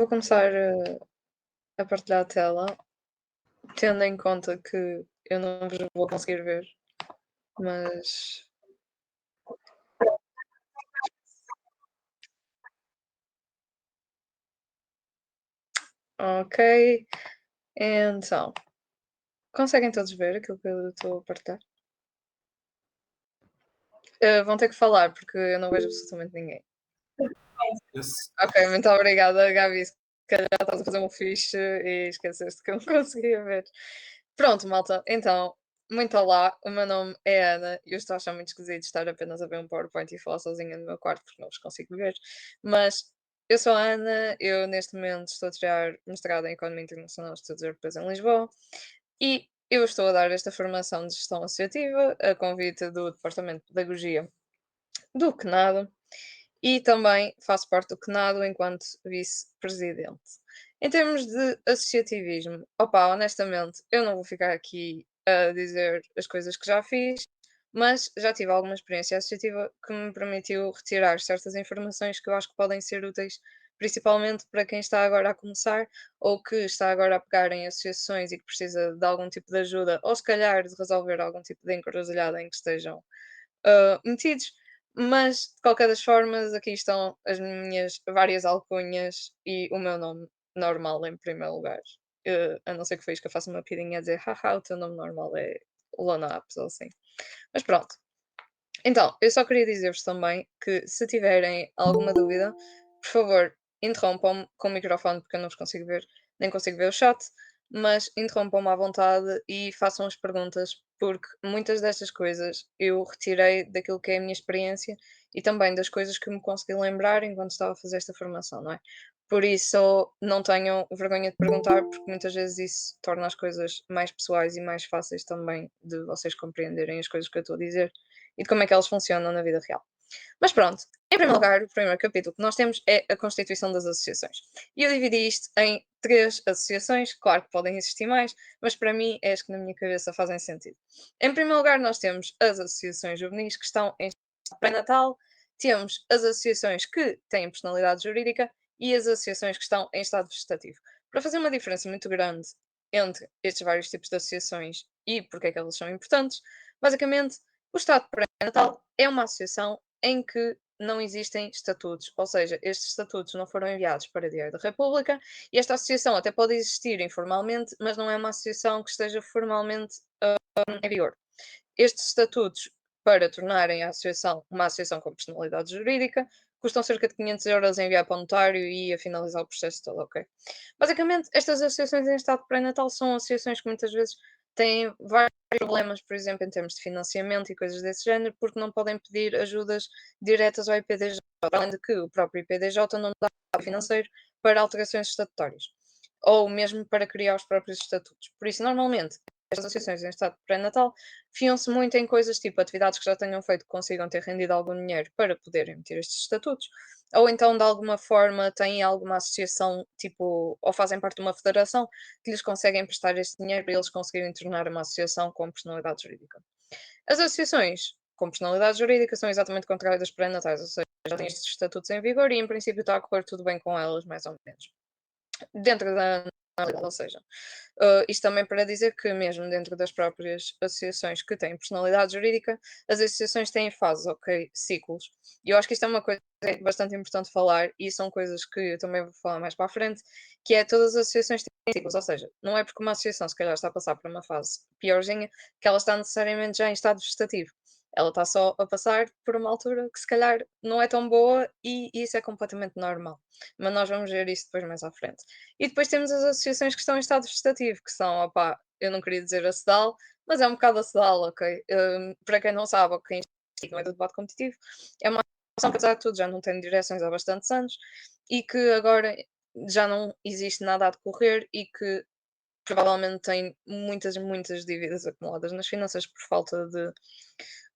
Vou começar a partilhar a tela, tendo em conta que eu não vos vou conseguir ver, mas ok. Então, conseguem todos ver aquilo que eu estou a partilhar? Vão ter que falar, porque eu não vejo absolutamente ninguém. Esse Ok, muito obrigada, Gabi. Se calhar estás a fazer um fixe e esqueceste que eu não conseguia ver. Pronto, malta. Então, muito olá. O meu nome é Ana e eu estou a achar muito esquisito estar apenas a ver um PowerPoint e falar sozinha no meu quarto porque não vos consigo ver. Mas eu sou a Ana, eu neste momento estou a tirar mestrado em Economia Internacional de Estudos Europeus em Lisboa e eu estou a dar esta formação de gestão associativa a convite do Departamento de Pedagogia do CNAD e também faço parte do CNADO enquanto vice-presidente. Em termos de associativismo, opa, honestamente, eu não vou ficar aqui a dizer as coisas que já fiz, mas já tive alguma experiência associativa que me permitiu retirar certas informações que eu acho que podem ser úteis, principalmente para quem está agora a começar ou que está agora a pegar em associações e que precisa de algum tipo de ajuda, ou se calhar de resolver algum tipo de encruzilhada em que estejam metidos. Mas, de qualquer das formas, aqui estão as minhas várias alcunhas e o meu nome normal em primeiro lugar. A não ser que foi que eu faça uma piadinha a dizer, haha, o teu nome normal é Lona Apps ou assim. Mas pronto. Então, eu só queria dizer-vos também que se tiverem alguma dúvida, por favor, interrompam-me com o microfone porque eu não vos consigo ver, nem consigo ver o chat, mas interrompam-me à vontade e façam as perguntas, porque muitas destas coisas eu retirei daquilo que é a minha experiência e também das coisas que me consegui lembrar enquanto estava a fazer esta formação, não é? Por isso, não tenham vergonha de perguntar, porque muitas vezes isso torna as coisas mais pessoais e mais fáceis também de vocês compreenderem as coisas que eu estou a dizer e de como é que elas funcionam na vida real. Mas pronto, em primeiro lugar, o primeiro capítulo que nós temos é a constituição das associações. E eu dividi isto em três associações, claro que podem existir mais, mas para mim é as que na minha cabeça fazem sentido. Em primeiro lugar, nós temos as associações juvenis que estão em pré-natal, temos as associações que têm personalidade jurídica e as associações que estão em estado vegetativo. Para fazer uma diferença muito grande entre estes vários tipos de associações e porque é que elas são importantes, basicamente o Estado pré-natal é uma associação em que não existem estatutos, ou seja, estes estatutos não foram enviados para a Diário da República e esta associação até pode existir informalmente, mas não é uma associação que esteja formalmente em vigor. Estes estatutos, para tornarem a associação uma associação com personalidade jurídica, custam cerca de 500 euros a enviar para o notário e a finalizar o processo todo, ok? Basicamente, estas associações em estado pré-natal são associações que muitas vezes têm vários problemas, por exemplo, em termos de financiamento e coisas desse género, porque não podem pedir ajudas diretas ao IPDJ, além de que o próprio IPDJ não dá apoio financeiro para alterações estatutórias, ou mesmo para criar os próprios estatutos. Por isso, normalmente, estas associações em estado pré-natal fiam-se muito em coisas tipo atividades que já tenham feito que consigam ter rendido algum dinheiro para poderem emitir estes estatutos, ou então de alguma forma têm alguma associação, tipo, ou fazem parte de uma federação que lhes conseguem prestar este dinheiro para eles conseguirem tornar uma associação com personalidade jurídica. As associações com personalidade jurídica são exatamente contrárias das pré-natais, ou seja, já têm estes estatutos em vigor e em princípio está a correr tudo bem com elas, mais ou menos. Dentro da normalidade, ou seja, isto também para dizer que, mesmo dentro das próprias associações que têm personalidade jurídica, as associações têm fases, ok? Ciclos. E eu acho que isto é uma coisa bastante importante falar, e são coisas que eu também vou falar mais para a frente, que é todas as associações têm ciclos, ou seja, não é porque uma associação se calhar está a passar por uma fase piorzinha que ela está necessariamente já em estado vegetativo. Ela está só a passar por uma altura que se calhar não é tão boa e isso é completamente normal. Mas nós vamos ver isso depois mais à frente. E depois temos as associações que estão em estado vegetativo, que são, opá, eu não queria dizer a CEDAL, mas é um bocado a CEDAL, ok? Para quem não sabe, ou quem não é do debate competitivo, é uma associação que, apesar de tudo, já não tem direções há bastantes anos e que agora já não existe nada a decorrer e que provavelmente tem muitas, muitas dívidas acumuladas nas finanças por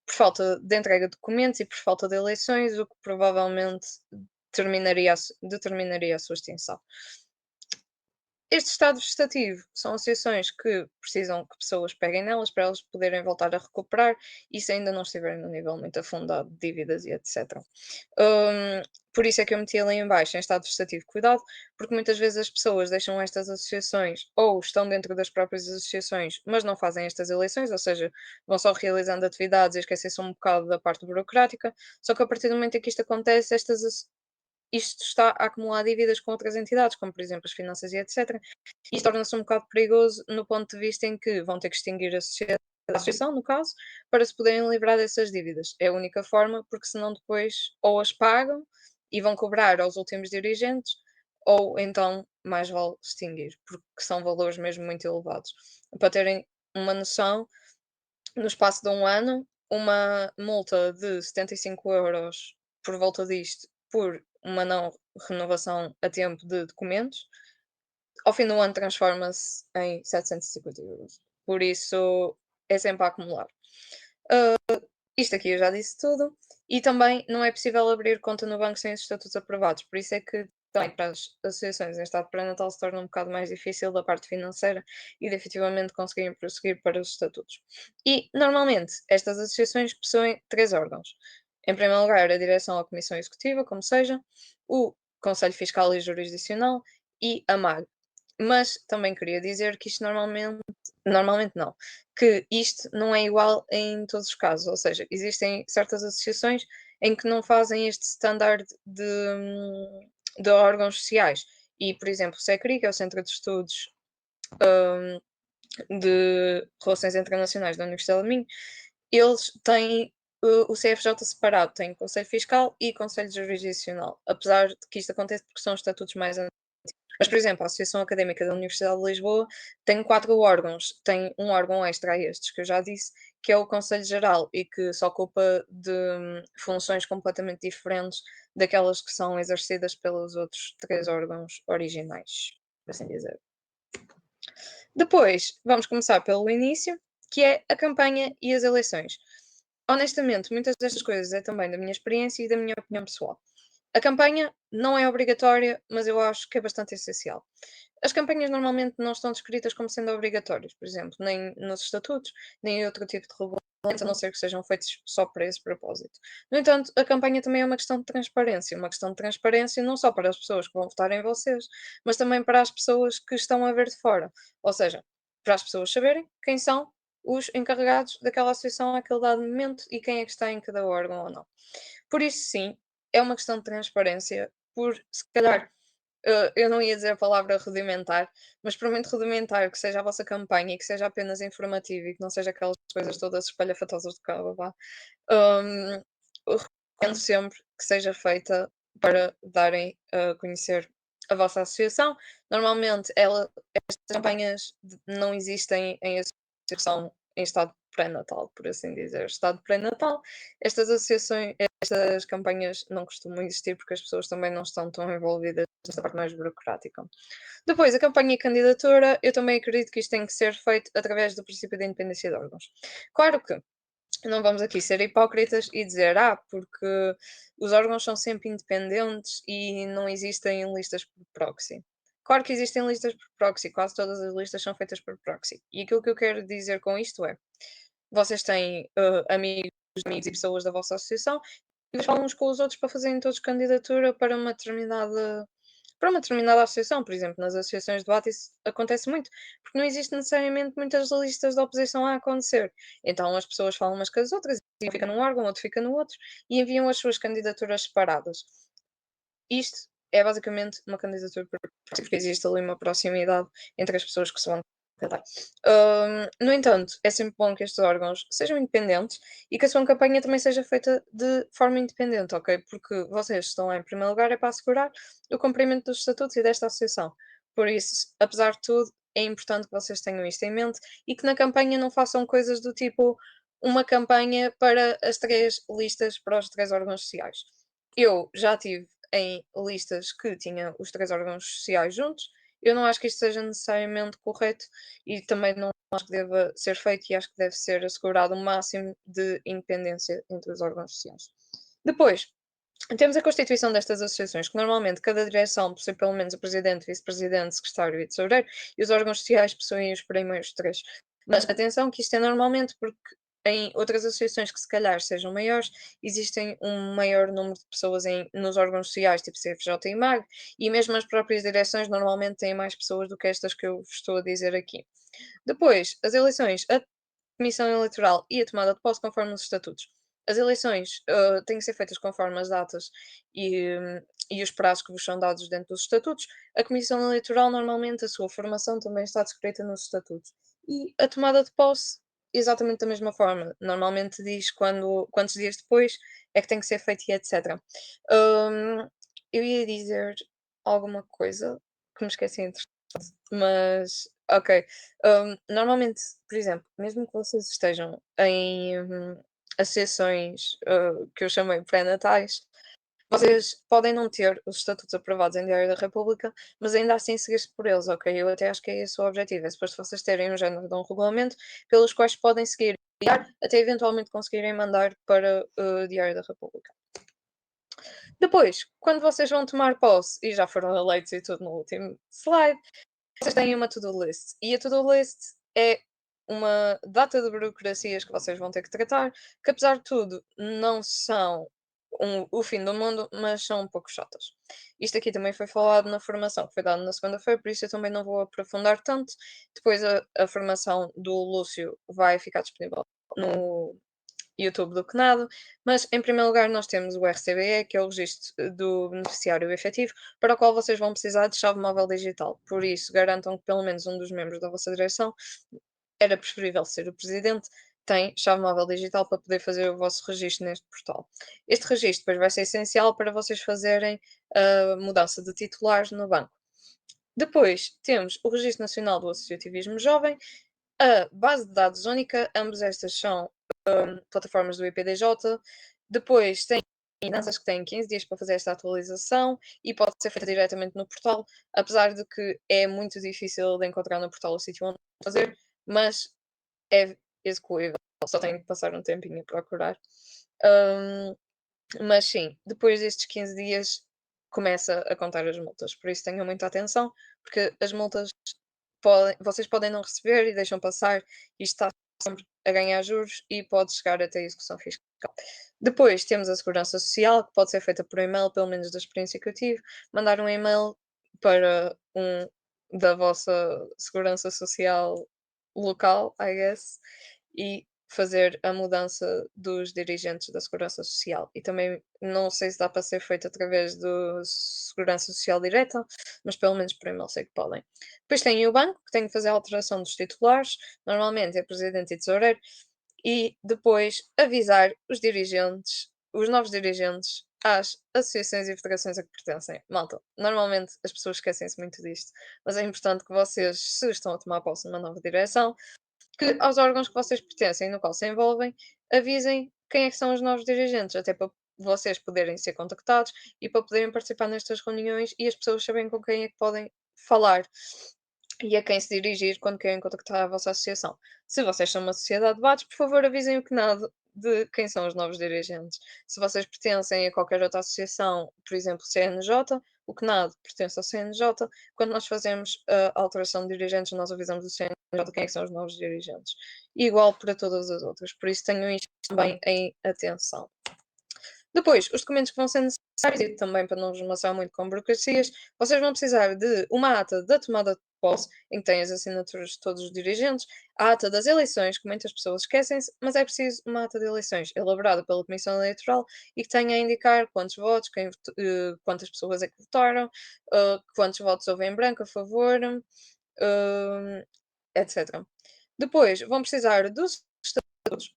falta de entrega de documentos e por falta de eleições, o que provavelmente determinaria a sua extinção. Este estado vegetativo são associações que precisam que pessoas peguem nelas para elas poderem voltar a recuperar e se ainda não estiverem num nível muito afundado de dívidas e etc. Hum, por isso é que eu meti ali em baixo em estado vegetativo cuidado, porque muitas vezes as pessoas deixam estas associações ou estão dentro das próprias associações, mas não fazem estas eleições, ou seja, vão só realizando atividades e esquecem-se um bocado da parte burocrática. Só que a partir do momento em que isto acontece, isto está a acumular dívidas com outras entidades, como por exemplo as finanças e etc. E isto torna-se um bocado perigoso no ponto de vista em que vão ter que extinguir a associação, no caso, para se poderem livrar dessas dívidas. É a única forma, porque senão depois ou as pagam e vão cobrar aos últimos dirigentes, ou então mais vale extinguir, porque são valores mesmo muito elevados. Para terem uma noção, no espaço de um ano, uma multa de 75 € por volta disto, por uma não renovação a tempo de documentos, ao fim do ano transforma-se em 750 €. Por isso é sempre a acumular. Isto aqui eu já disse tudo. E também não é possível abrir conta no banco sem os estatutos aprovados. Por isso é que também para as associações em estado pré-natal se torna um bocado mais difícil da parte financeira e de efetivamente conseguirem prosseguir para os estatutos. E normalmente estas associações possuem três órgãos. Em primeiro lugar, a direção ou comissão executiva, como seja, o Conselho Fiscal e Jurisdicional e a MAG. Mas também queria dizer que isto normalmente não, que isto não é igual em todos os casos, ou seja, existem certas associações em que não fazem este standard de órgãos sociais. E, por exemplo, o SECRI, que é o Centro de Estudos de Relações Internacionais da Universidade de Minho, eles têm o CFJ separado, tem Conselho Fiscal e Conselho Jurisdicional, apesar de que isto acontece porque são estatutos mais. Mas, por exemplo, a Associação Académica da Universidade de Lisboa tem 4 órgãos. Tem um órgão extra a estes, que eu já disse, que é o Conselho Geral e que se ocupa de funções completamente diferentes daquelas que são exercidas pelos outros 3 órgãos originais, por assim dizer. Depois, vamos começar pelo início, que é a campanha e as eleições. Honestamente, muitas destas coisas é também da minha experiência e da minha opinião pessoal. A campanha não é obrigatória, mas eu acho que é bastante essencial. As campanhas normalmente não estão descritas como sendo obrigatórias, por exemplo, nem nos estatutos, nem em outro tipo de regulamentos, a não ser que sejam feitos só para esse propósito. No entanto, a campanha também é uma questão de transparência não só para as pessoas que vão votar em vocês, mas também para as pessoas que estão a ver de fora. Ou seja, para as pessoas saberem quem são os encarregados daquela associação naquele dado momento e quem é que está em cada órgão ou não. Por isso, sim, é uma questão de transparência, por se calhar eu não ia dizer a palavra rudimentar, mas por muito rudimentar que seja a vossa campanha e que seja apenas informativo e que não seja aquelas coisas todas espalhafatosas de Canadá, hum, eu recomendo sempre que seja feita para darem a conhecer a vossa associação. Normalmente estas campanhas não existem em associação em estado pré-natal, por assim dizer. Estado pré-natal, estas campanhas não costumam existir porque as pessoas também não estão tão envolvidas nesta parte mais burocrática. Depois, a campanha e candidatura, eu também acredito que isto tem que ser feito através do princípio da independência de órgãos. Claro que não vamos aqui ser hipócritas e dizer, porque os órgãos são sempre independentes e não existem listas por proxy. Claro que existem listas por proxy, quase todas as listas são feitas por proxy. E aquilo que eu quero dizer com isto é: vocês têm amigos e pessoas da vossa associação e vocês falam uns com os outros para fazerem todos candidatura para uma determinada associação. Por exemplo, nas associações de debate isso acontece muito, porque não existe necessariamente muitas listas de oposição a acontecer. Então as pessoas falam umas com as outras, e um fica num órgão, outro fica no outro, e enviam as suas candidaturas separadas. Isto é basicamente uma candidatura por partido, porque existe ali uma proximidade entre as pessoas que se vão candidatar. No entanto, é sempre bom que estes órgãos sejam independentes e que a sua campanha também seja feita de forma independente, ok? Porque vocês estão lá em primeiro lugar é para assegurar o cumprimento dos estatutos e desta associação. Por isso, apesar de tudo, é importante que vocês tenham isto em mente e que na campanha não façam coisas do tipo uma campanha para as três listas para os três órgãos sociais. Eu já tive em listas que tinham os 3 órgãos sociais juntos. Eu não acho que isto seja necessariamente correto e também não acho que deva ser feito e acho que deve ser assegurado o máximo de independência entre os órgãos sociais. Depois, Temos a constituição destas associações, que normalmente cada direção possui pelo menos o presidente, vice-presidente, secretário e tesoureiro, e os órgãos sociais possuem os primeiros três. Mas atenção que isto é normalmente porque em outras associações que se calhar sejam maiores, existem um maior número de pessoas nos órgãos sociais, tipo CFJ e MAG, e mesmo as próprias direções normalmente têm mais pessoas do que estas que eu vos estou a dizer aqui. Depois, as eleições, a comissão eleitoral e a tomada de posse conforme os estatutos. As eleições têm que ser feitas conforme as datas e os prazos que vos são dados dentro dos estatutos. A comissão eleitoral, normalmente, a sua formação também está descrita nos estatutos. E a tomada de posse, exatamente da mesma forma. Normalmente diz quantos dias depois é que tem que ser feito e etc. Eu ia dizer alguma coisa que me esqueci entretanto, mas ok. Normalmente, por exemplo, mesmo que vocês estejam em associações, que eu chamei pré-natais, vocês podem não ter os estatutos aprovados em Diário da República, mas ainda assim seguir-se por eles, ok? Eu até acho que é esse o objetivo, é suposto vocês terem um género de um regulamento pelos quais podem seguir até eventualmente conseguirem mandar para o Diário da República. Depois, quando vocês vão tomar posse e já foram eleitos e tudo no último slide, vocês têm uma to-do list. E a to-do list é uma data de burocracias que vocês vão ter que tratar, que apesar de tudo não são o fim do mundo, mas são um pouco chatas. Isto aqui também foi falado na formação que foi dada na segunda-feira, por isso eu também não vou aprofundar tanto. Depois a formação do Lúcio vai ficar disponível no YouTube do CNAD, mas em primeiro lugar nós temos o RCBE, que é o registro do beneficiário efetivo, para o qual vocês vão precisar de chave móvel digital. Por isso, garantam que pelo menos um dos membros da vossa direção, era preferível ser o presidente, tem chave móvel digital para poder fazer o vosso registro neste portal. Este registro depois vai ser essencial para vocês fazerem a mudança de titulares no banco. Depois temos o Registro Nacional do Associativismo Jovem, a base de dados única, ambas estas são plataformas do IPDJ. Depois tem finanças que têm 15 dias para fazer esta atualização e pode ser feita diretamente no portal, apesar de que é muito difícil de encontrar no portal o sítio onde fazer, mas é execuível, só tenho que passar um tempinho a procurar. Um, mas sim, depois destes 15 dias começa a contar as multas, por isso tenham muita atenção, porque as multas vocês podem não receber e deixam passar, e está sempre a ganhar juros e pode chegar até a execução fiscal. Depois temos a segurança social, que pode ser feita por e-mail, pelo menos da experiência que eu tive, mandar um e-mail para um da vossa segurança social local, I guess, e fazer a mudança dos dirigentes da segurança social. E também não sei se dá para ser feito através do segurança social direta, mas pelo menos por e-mail sei que podem. Depois tem o banco, que tem que fazer a alteração dos titulares, normalmente é presidente e tesoureiro, e depois avisar os dirigentes, os novos dirigentes, às associações e federações a que pertencem. Malta, normalmente as pessoas esquecem-se muito disto, mas é importante que vocês, se estão a tomar posse numa nova direção, que aos órgãos que vocês pertencem, no qual se envolvem, avisem quem é que são os novos dirigentes, até para vocês poderem ser contactados e para poderem participar nestas reuniões e as pessoas saberem com quem é que podem falar e a quem se dirigir quando querem contactar a vossa associação. Se vocês são uma sociedade de debates, por favor avisem o CNAD de quem são os novos dirigentes. Se vocês pertencem a qualquer outra associação, por exemplo, CNJ, o CNAD pertence ao CNJ. Quando nós fazemos a alteração de dirigentes, nós avisamos o CNJ quem é que são os novos dirigentes. Igual para todas as outras, por isso tenham isto também em atenção. Depois, os documentos que vão ser necessários, e também para não vos amassar muito com burocracias, vocês vão precisar de uma ata da tomada de posse, em que tem as assinaturas de todos os dirigentes, a ata das eleições, que muitas pessoas esquecem-se, mas é preciso uma ata de eleições elaborada pela Comissão Eleitoral e que tenha a indicar quantos votos, quantas pessoas é que votaram, quantos votos houve em branco a favor, etc. Depois, vão precisar dos estatutos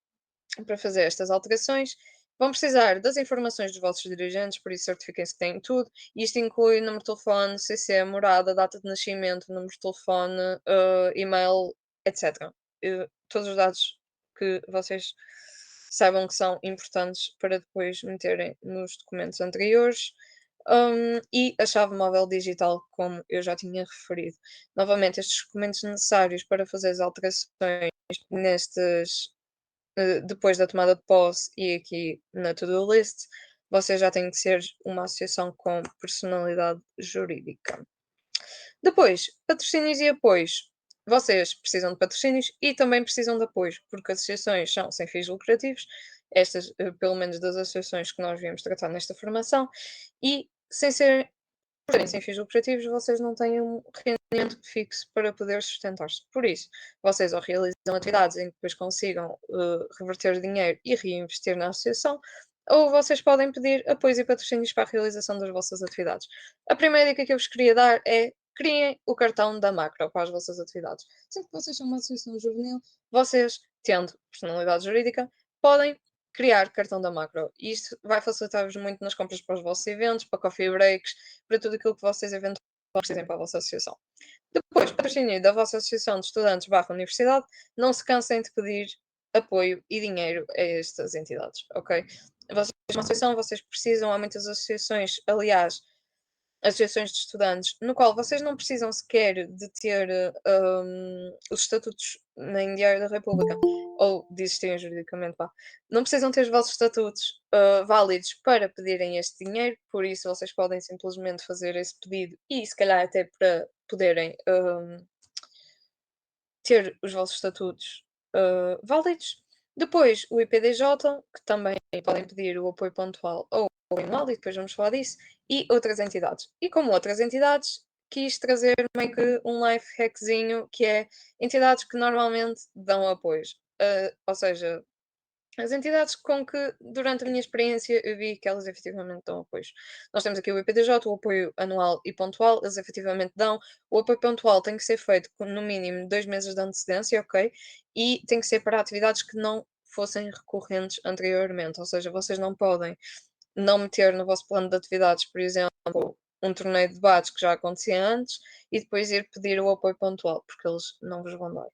para fazer estas alterações. Vão precisar das informações dos vossos dirigentes, por isso certifiquem-se que têm tudo. E isto inclui número de telefone, CC, morada, data de nascimento, número de telefone, e-mail, etc. Todos os dados que vocês saibam que são importantes para depois meterem nos documentos anteriores. E a chave móvel digital, como eu já tinha referido. Novamente, estes documentos necessários para fazer as alterações nestes depois da tomada de posse e aqui na to-do list, vocês já têm que ser uma associação com personalidade jurídica. Depois, patrocínios e apoios. Vocês precisam de patrocínios e também precisam de apoios, porque associações são sem fins lucrativos, estas, pelo menos das associações que nós viemos tratar nesta formação, e serem sem fins lucrativos, vocês não têm um rendimento fixo para poder sustentar-se. Por isso, vocês ou realizam atividades em que depois consigam reverter dinheiro e reinvestir na associação, ou vocês podem pedir apoios e patrocínios para a realização das vossas atividades. A primeira dica que eu vos queria dar é criem o cartão da Macro para as vossas atividades. Sempre que vocês são uma associação juvenil, vocês, tendo personalidade jurídica, podem criar cartão da Macro. E isto vai facilitar-vos muito nas compras para os vossos eventos, para coffee breaks, para tudo aquilo que vocês eventualmente precisem para a vossa associação. Depois, patrocínio da vossa associação de estudantes barra universidade, não se cansem de pedir apoio e dinheiro a estas entidades, ok? Vocês, uma associação, vocês precisam, há muitas associações, aliás, associações de estudantes, no qual vocês não precisam sequer de ter os estatutos em Diário da República, ou de existirem juridicamente, vá. Não precisam ter os vossos estatutos válidos para pedirem este dinheiro, por isso vocês podem simplesmente fazer esse pedido e se calhar até para poderem ter os vossos estatutos válidos. Depois, o IPDJ, que também podem pedir o apoio pontual ou anual, e depois vamos falar disso, e outras entidades. E como outras entidades, quis trazer meio que um life hackzinho, que é entidades que normalmente dão apoios. Ou seja, as entidades com que, durante a minha experiência, eu vi que elas efetivamente dão apoios. Nós temos aqui o IPDJ, o apoio anual e pontual, eles efetivamente dão. O apoio pontual tem que ser feito com, no mínimo, 2 meses de antecedência, ok? E tem que ser para atividades que não fossem recorrentes anteriormente, ou seja, vocês não podem não meter no vosso plano de atividades, por exemplo, um torneio de debates que já acontecia antes e depois ir pedir o apoio pontual, porque eles não vos vão dar.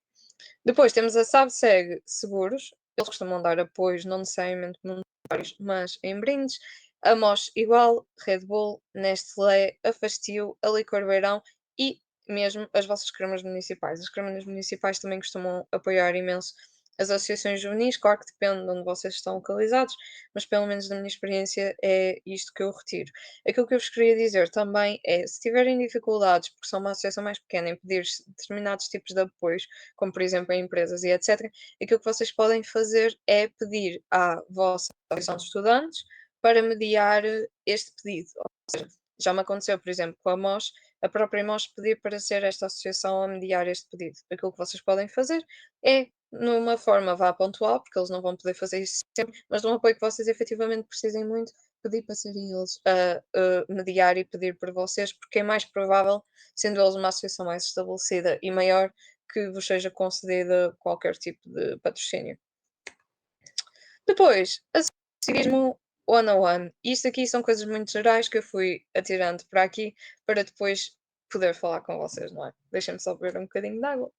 Depois temos a SABSEG Seguros, eles costumam dar apoios não necessariamente monetários, mas em brindes. A MOS igual, Red Bull, Nestlé, a Fastio, a Licor Beirão e mesmo as vossas câmaras municipais. As câmaras municipais também costumam apoiar imenso as associações juvenis, claro que depende de onde vocês estão localizados, mas pelo menos da minha experiência é isto que eu retiro. Aquilo que eu vos queria dizer também é, se tiverem dificuldades, porque são uma associação mais pequena, em pedir determinados tipos de apoios, como por exemplo em empresas e etc., aquilo que vocês podem fazer é pedir à vossa associação de estudantes para mediar este pedido. Ou seja, já me aconteceu, por exemplo, com a MOS, a própria MOS pedir para ser esta associação a mediar este pedido. Aquilo que vocês podem fazer é, numa forma vá pontual, porque eles não vão poder fazer isso sempre, mas de um apoio que vocês efetivamente precisem muito, pedir para serem eles a mediar e pedir por vocês, porque é mais provável, sendo eles uma associação mais estabelecida e maior, que vos seja concedida qualquer tipo de patrocínio. Depois, civismo one-on-one. Isto aqui são coisas muito gerais que eu fui atirando para aqui para depois poder falar com vocês, não é? Deixem-me só beber um bocadinho de água.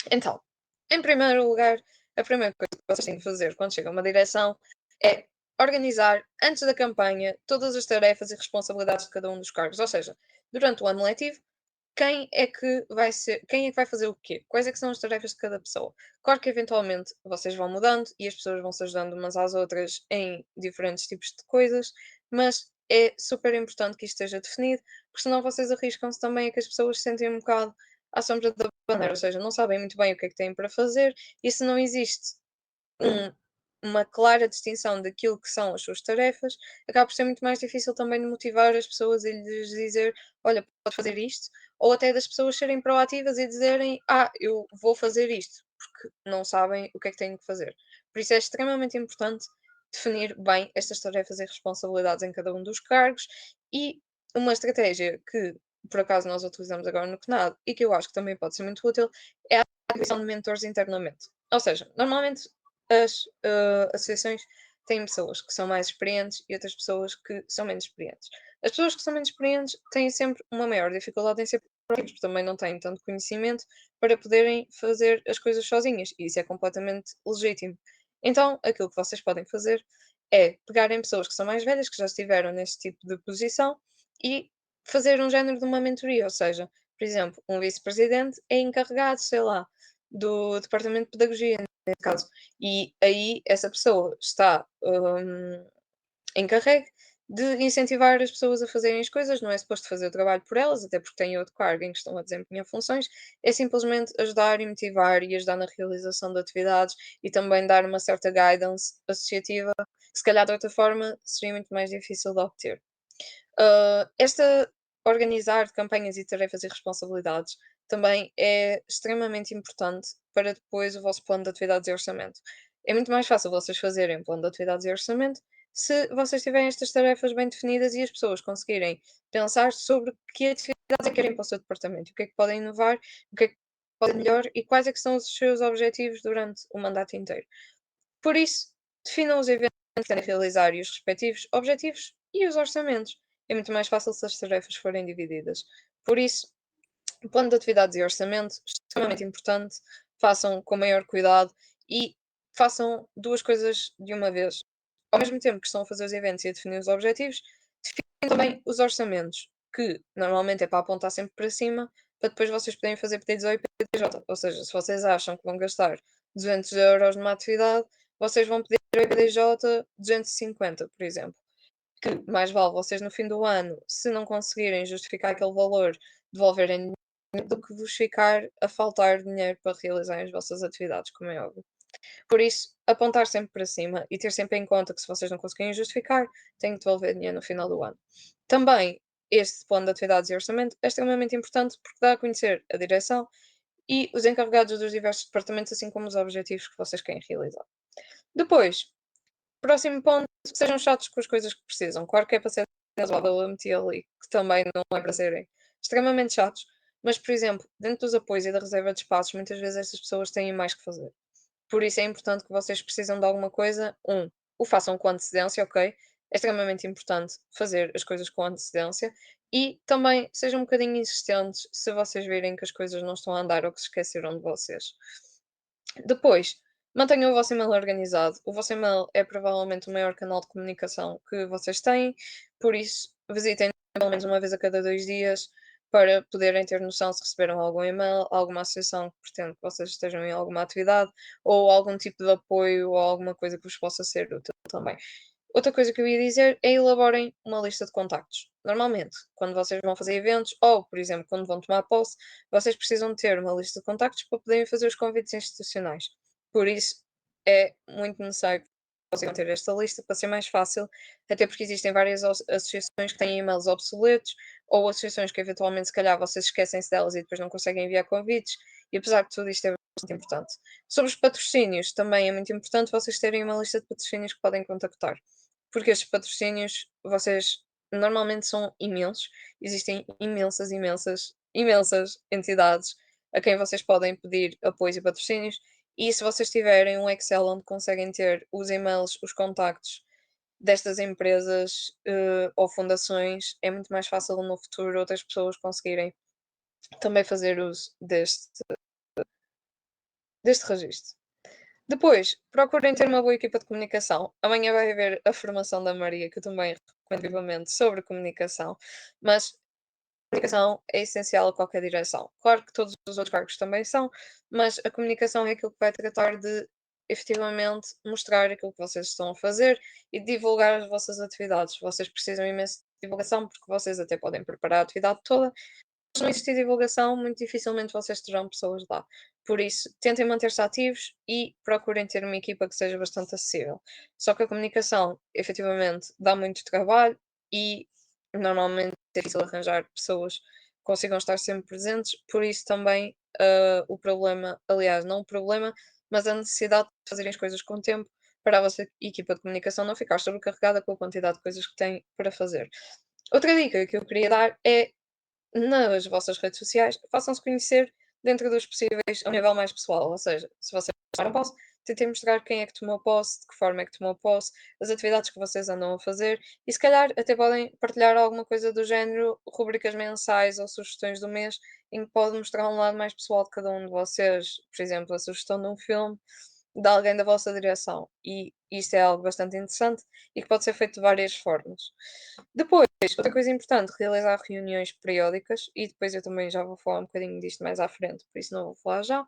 Então, em primeiro lugar, a primeira coisa que vocês têm que fazer quando chegam a uma direção é organizar, antes da campanha, todas as tarefas e responsabilidades de cada um dos cargos. Ou seja, durante o ano letivo, quem é que vai fazer o quê? Quais é que são as tarefas de cada pessoa? Claro que eventualmente vocês vão mudando e as pessoas vão se ajudando umas às outras em diferentes tipos de coisas, mas é super importante que isto esteja definido, porque senão vocês arriscam-se também a que as pessoas se sentem um bocado à sombra da bandeira, ou seja, não sabem muito bem o que é que têm para fazer, e se não existe um- uma clara distinção daquilo que são as suas tarefas, acaba por ser muito mais difícil também de motivar as pessoas e lhes dizer, olha, pode fazer isto, ou até das pessoas serem proativas e dizerem, eu vou fazer isto, porque não sabem o que é que têm que fazer. Por isso é extremamente importante definir bem estas tarefas e responsabilidades em cada um dos cargos e uma estratégia que, por acaso, nós utilizamos agora no CNAD e que eu acho que também pode ser muito útil é a criação de mentores internamente. Ou seja, normalmente as associações têm pessoas que são mais experientes e outras pessoas que são menos experientes. As pessoas que são menos experientes têm sempre uma maior dificuldade em ser proativos, porque também não têm tanto conhecimento para poderem fazer as coisas sozinhas, e isso é completamente legítimo. Então, aquilo que vocês podem fazer é pegarem pessoas que são mais velhas, que já estiveram neste tipo de posição, e fazer um género de uma mentoria, ou seja, por exemplo, um vice-presidente é encarregado, sei lá, do departamento de pedagogia, neste caso. E aí essa pessoa está, encarregue de incentivar as pessoas a fazerem as coisas, não é suposto fazer o trabalho por elas, até porque têm outro cargo em que estão a desempenhar funções, é simplesmente ajudar e motivar e ajudar na realização de atividades e também dar uma certa guidance associativa, que se calhar de outra forma seria muito mais difícil de obter. Esta organizar campanhas e tarefas e responsabilidades também é extremamente importante para depois o vosso plano de atividades e orçamento. É muito mais fácil vocês fazerem um plano de atividades e orçamento se vocês tiverem estas tarefas bem definidas e as pessoas conseguirem pensar sobre que atividades é que querem para o seu departamento, o que é que podem inovar, o que é que podem melhor e quais é que são os seus objetivos durante o mandato inteiro. Por isso, definam os eventos que querem realizar e os respectivos objetivos e os orçamentos. É muito mais fácil se as tarefas forem divididas. Por isso, o plano de atividades e orçamento, extremamente importante, façam com maior cuidado e façam duas coisas de uma vez. Ao mesmo tempo que estão a fazer os eventos e a definir os objetivos, definem também os orçamentos, que normalmente é para apontar sempre para cima, para depois vocês poderem fazer pedidos ao IPDJ. Ou seja, se vocês acham que vão gastar 200 euros numa atividade, vocês vão pedir ao IPDJ 250, por exemplo. Que mais vale vocês no fim do ano, se não conseguirem justificar aquele valor, devolverem do que vos ficar a faltar dinheiro para realizarem as vossas atividades, como é óbvio. Por isso, apontar sempre para cima e ter sempre em conta que se vocês não conseguirem justificar, têm que devolver dinheiro no final do ano. Também, este plano de atividades e orçamento é extremamente importante porque dá a conhecer a direção e os encarregados dos diversos departamentos, assim como os objetivos que vocês querem realizar. Depois, próximo ponto, sejam chatos com as coisas que precisam. Claro que é para ser razoável, eu meti ali, que também não é para serem extremamente chatos, mas, por exemplo, dentro dos apoios e da reserva de espaços, muitas vezes estas pessoas têm mais que fazer. Por isso é importante que vocês precisam de alguma coisa, o façam com antecedência, ok? É extremamente importante fazer as coisas com antecedência e também sejam um bocadinho insistentes se vocês virem que as coisas não estão a andar ou que se esqueceram de vocês. Depois, mantenham o vosso e-mail organizado. O vosso e-mail é provavelmente o maior canal de comunicação que vocês têm, por isso, visitem pelo menos uma vez a cada 2 dias para poderem ter noção se receberam algum e-mail, alguma associação que pretende que vocês estejam em alguma atividade ou algum tipo de apoio ou alguma coisa que vos possa ser útil também. Outra coisa que eu ia dizer é elaborem uma lista de contactos. Normalmente, quando vocês vão fazer eventos ou, por exemplo, quando vão tomar posse, vocês precisam ter uma lista de contactos para poderem fazer os convites institucionais. Por isso, é muito necessário que consigam ter esta lista para ser mais fácil, até porque existem várias associações que têm e-mails obsoletos ou associações que eventualmente, se calhar, vocês esquecem-se delas e depois não conseguem enviar convites, e apesar de tudo isto é bastante importante. Sobre os patrocínios, também é muito importante vocês terem uma lista de patrocínios que podem contactar. Porque estes patrocínios, vocês normalmente são imensos, existem imensas, imensas, imensas entidades a quem vocês podem pedir apoios e patrocínios, e se vocês tiverem um Excel onde conseguem ter os e-mails, os contactos destas empresas, ou fundações, é muito mais fácil no futuro outras pessoas conseguirem também fazer uso deste registro. Depois, procurem ter uma boa equipa de comunicação. Amanhã vai haver a formação da Maria, que eu também recomendo vivamente sobre comunicação, mas comunicação é essencial a qualquer direção. Claro que todos os outros cargos também são, mas a comunicação é aquilo que vai tratar de efetivamente mostrar aquilo que vocês estão a fazer e divulgar as vossas atividades. Vocês precisam imenso de divulgação porque vocês até podem preparar a atividade toda, se não existir divulgação, muito dificilmente vocês terão pessoas lá. Por isso, tentem manter-se ativos e procurem ter uma equipa que seja bastante acessível. Só que a comunicação, efetivamente, dá muito trabalho e normalmente é difícil arranjar pessoas que consigam estar sempre presentes, por isso também o problema, aliás, não o problema, mas a necessidade de fazerem as coisas com tempo para a vossa equipa de comunicação não ficar sobrecarregada com a quantidade de coisas que tem para fazer. Outra dica que eu queria dar é nas vossas redes sociais, façam-se conhecer dentro dos possíveis a um nível mais pessoal. Ou seja, se vocês tomaram posse, tentem mostrar quem é que tomou posse, de que forma é que tomou posse, as atividades que vocês andam a fazer e se calhar até podem partilhar alguma coisa do género, rubricas mensais ou sugestões do mês, em que pode mostrar um lado mais pessoal de cada um de vocês. Por exemplo, a sugestão de um filme de alguém da vossa direção. E isto é algo bastante interessante e que pode ser feito de várias formas. Depois, outra coisa importante, realizar reuniões periódicas, e depois eu também já vou falar um bocadinho disto mais à frente, por isso não vou falar já.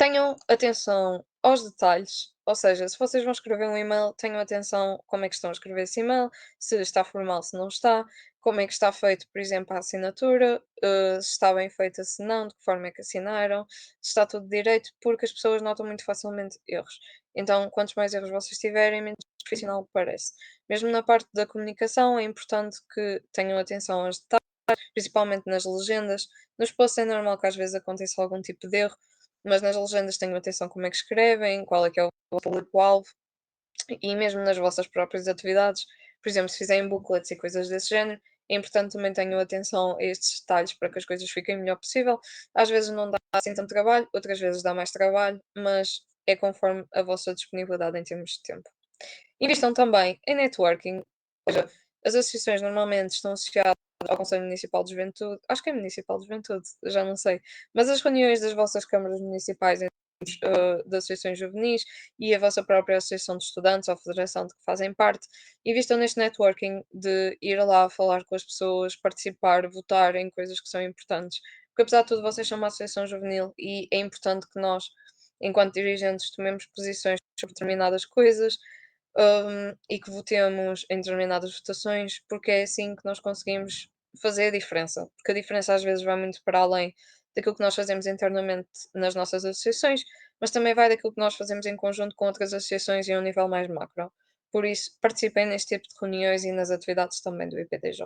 Tenham atenção aos detalhes, ou seja, se vocês vão escrever um e-mail, tenham atenção como é que estão a escrever esse e-mail, se está formal, se não está, como é que está feito, por exemplo, a assinatura, se está bem feita, se não, de que forma é que assinaram, se está tudo direito, porque as pessoas notam muito facilmente erros. Então, quantos mais erros vocês tiverem, menos profissional parece. Mesmo na parte da comunicação, é importante que tenham atenção aos detalhes, principalmente nas legendas. Nos posts é normal que às vezes aconteça algum tipo de erro, mas nas legendas tenham atenção como é que escrevem, qual é que é o público-alvo e mesmo nas vossas próprias atividades. Por exemplo, se fizerem booklets e coisas desse género, é importante também tenham atenção a estes detalhes para que as coisas fiquem o melhor possível. Às vezes não dá assim tanto trabalho, outras vezes dá mais trabalho, mas é conforme a vossa disponibilidade em termos de tempo. Invistam também em networking, ou seja, as associações normalmente estão associadas ao Conselho Municipal de Juventude, acho que é Municipal de Juventude, já não sei, mas as reuniões das vossas câmaras municipais de associações juvenis e a vossa própria associação de estudantes ou federação de que fazem parte, invistam neste networking de ir lá falar com as pessoas, participar, votar em coisas que são importantes. Porque apesar de tudo, vocês são uma associação juvenil e é importante que nós, enquanto dirigentes, tomemos posições sobre determinadas coisas, e que votemos em determinadas votações, porque é assim que nós conseguimos fazer a diferença. Porque a diferença às vezes vai muito para além daquilo que nós fazemos internamente nas nossas associações, mas também vai daquilo que nós fazemos em conjunto com outras associações e a um nível mais macro. Por isso, participem neste tipo de reuniões e nas atividades também do IPDJ.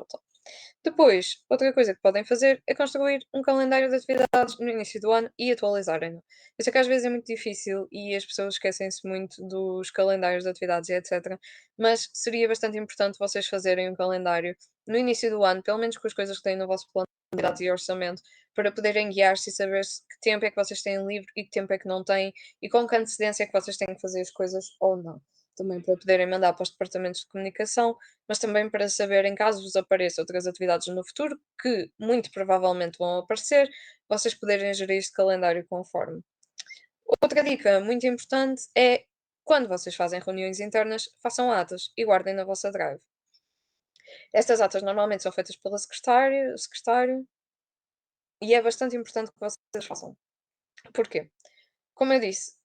Depois, outra coisa que podem fazer é construir um calendário de atividades no início do ano e atualizarem-no. Eu sei que às vezes é muito difícil e as pessoas esquecem-se muito dos calendários de atividades e etc. Mas seria bastante importante vocês fazerem um calendário no início do ano, pelo menos com as coisas que têm no vosso plano de atividades e orçamento, para poderem guiar-se e saber que tempo é que vocês têm livre e que tempo é que não têm e com que antecedência é que vocês têm que fazer as coisas ou não. Também para poderem mandar para os departamentos de comunicação, mas também para saberem, caso vos apareçam outras atividades no futuro, que muito provavelmente vão aparecer, vocês poderem gerir este calendário conforme. Outra dica muito importante é, quando vocês fazem reuniões internas, façam atas e guardem na vossa drive. Estas atas normalmente são feitas pela secretário, e é bastante importante que vocês façam. Porquê? Como eu disse,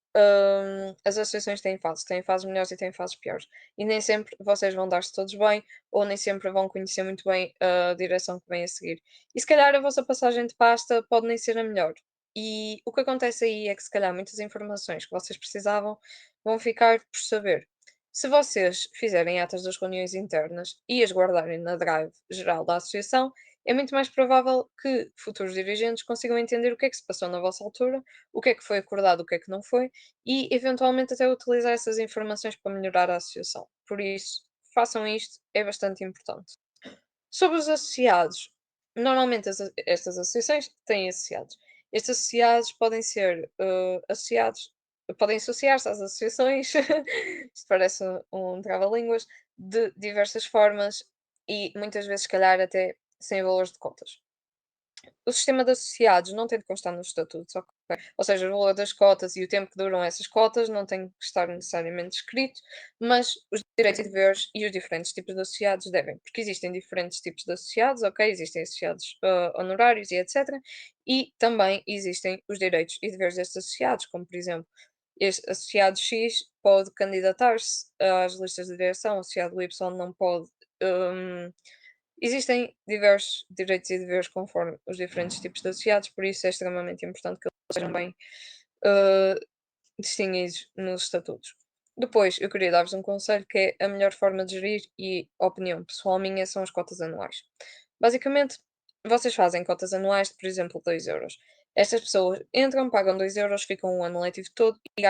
as associações têm fases melhores e têm fases piores. E nem sempre vocês vão dar-se todos bem, ou nem sempre vão conhecer muito bem a direção que vem a seguir. E se calhar a vossa passagem de pasta pode nem ser a melhor. E o que acontece aí é que se calhar muitas informações que vocês precisavam vão ficar por saber. Se vocês fizerem atas das reuniões internas e as guardarem na drive geral da associação, é muito mais provável que futuros dirigentes consigam entender o que é que se passou na vossa altura, o que é que foi acordado, o que é que não foi, e eventualmente até utilizar essas informações para melhorar a associação. Por isso, façam isto, é bastante importante. Sobre os associados, normalmente estas associações têm associados. Estes associados podem ser podem associar-se às associações, isto parece um trava-línguas, de diversas formas e muitas vezes, se calhar, até sem valores de cotas. O sistema de associados não tem de constar nos estatutos, ok? Ou seja, o valor das cotas e o tempo que duram essas cotas não tem que estar necessariamente escrito, mas os direitos e deveres e os diferentes tipos de associados devem, porque existem diferentes tipos de associados, ok? Existem associados honorários e etc. E também existem os direitos e deveres destes associados, como por exemplo, este associado X pode candidatar-se às listas de direção, o associado Y não pode. hum, Existem diversos direitos e deveres conforme os diferentes tipos de associados, por isso é extremamente importante que eles sejam bem eh, distinguidos nos estatutos. Depois, eu queria dar-vos um conselho que é a melhor forma de gerir e opinião pessoal minha são as cotas anuais. Basicamente, vocês fazem cotas anuais de, por exemplo, 2€. Estas pessoas entram, pagam 2€, ficam um ano letivo todo e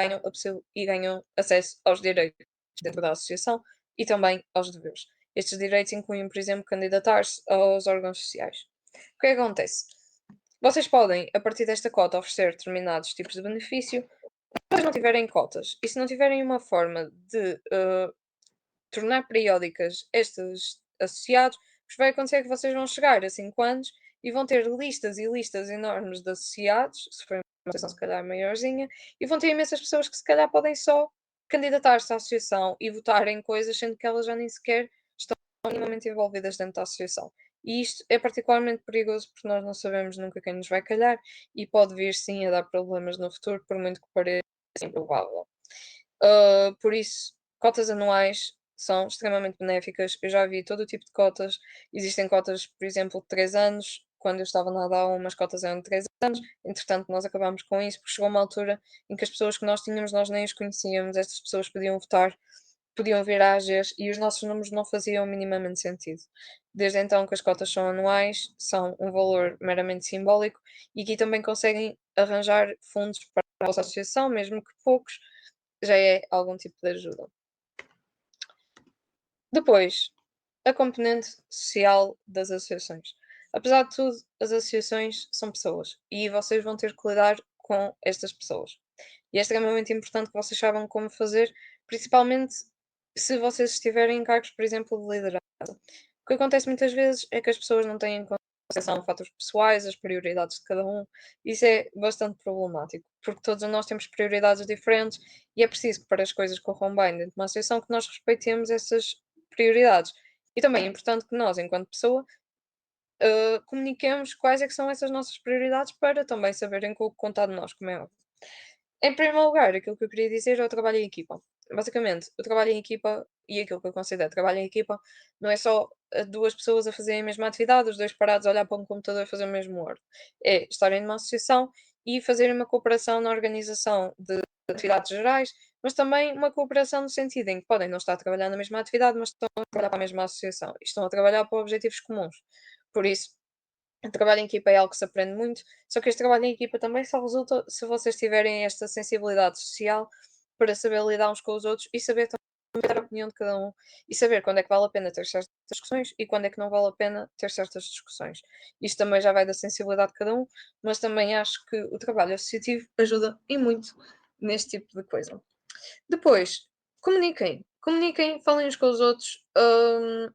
ganham acesso aos direitos dentro da associação e também aos deveres. Estes direitos incluem, por exemplo, candidatar-se aos órgãos sociais. O que é que acontece? Vocês podem, a partir desta cota, oferecer determinados tipos de benefício. Se vocês não tiverem cotas e se não tiverem uma forma de tornar periódicas estes associados, o que vai acontecer é que vocês vão chegar a 5 anos e vão ter listas e listas enormes de associados, se for uma associação se calhar maiorzinha, e vão ter imensas pessoas que se calhar podem só candidatar-se à associação e votar em coisas, sendo que elas já nem sequer estão minimamente envolvidas dentro da associação. E isto é particularmente perigoso porque nós não sabemos nunca quem nos vai calhar e pode vir sim a dar problemas no futuro, por muito que pareça improvável. Por isso, cotas anuais são extremamente benéficas. Eu já vi todo o tipo de cotas. Existem cotas, por exemplo, de 3 anos. Quando eu estava na ADAO, umas cotas eram de 3 anos. Entretanto, nós acabámos com isso, porque chegou uma altura em que as pessoas que nós tínhamos, nós nem as conhecíamos. Estas pessoas podiam votar, podiam vir à AGES e os nossos números não faziam minimamente sentido. Desde então que as cotas são anuais, são um valor meramente simbólico e aqui também conseguem arranjar fundos para a vossa associação, mesmo que poucos, já é algum tipo de ajuda. Depois, a componente social das associações. Apesar de tudo, as associações são pessoas e vocês vão ter que lidar com estas pessoas. E é extremamente importante que vocês saibam como fazer, principalmente se vocês estiverem em cargos, por exemplo, de liderança. O que acontece muitas vezes é que as pessoas não têm em consideração fatores pessoais, as prioridades de cada um. Isso é bastante problemático, porque todos nós temos prioridades diferentes e é preciso que para as coisas corram bem dentro de uma associação que nós respeitemos essas prioridades. E também é importante que nós, enquanto pessoa, comuniquemos quais é que são essas nossas prioridades para também saberem contar de nós, como é óbvio. Em primeiro lugar, aquilo que eu queria dizer é o trabalho em equipa. Basicamente, o trabalho em equipa e aquilo que eu considero trabalho em equipa não é só duas pessoas a fazerem a mesma atividade, os dois parados a olhar para um computador a fazer o mesmo work. É estarem numa associação e fazerem uma cooperação na organização de atividades gerais, mas também uma cooperação no sentido em que podem não estar a trabalhar na mesma atividade, mas estão a trabalhar para a mesma associação e estão a trabalhar para objetivos comuns. Por isso, o trabalho em equipa é algo que se aprende muito, só que este trabalho em equipa também só resulta se vocês tiverem esta sensibilidade social para saber lidar uns com os outros e saber também dar a opinião de cada um e saber quando é que vale a pena ter certas discussões e quando é que não vale a pena ter certas discussões. Isto também já vai da sensibilidade de cada um, mas também acho que o trabalho associativo ajuda e muito neste tipo de coisa. Depois, comuniquem. Comuniquem, falem uns com os outros,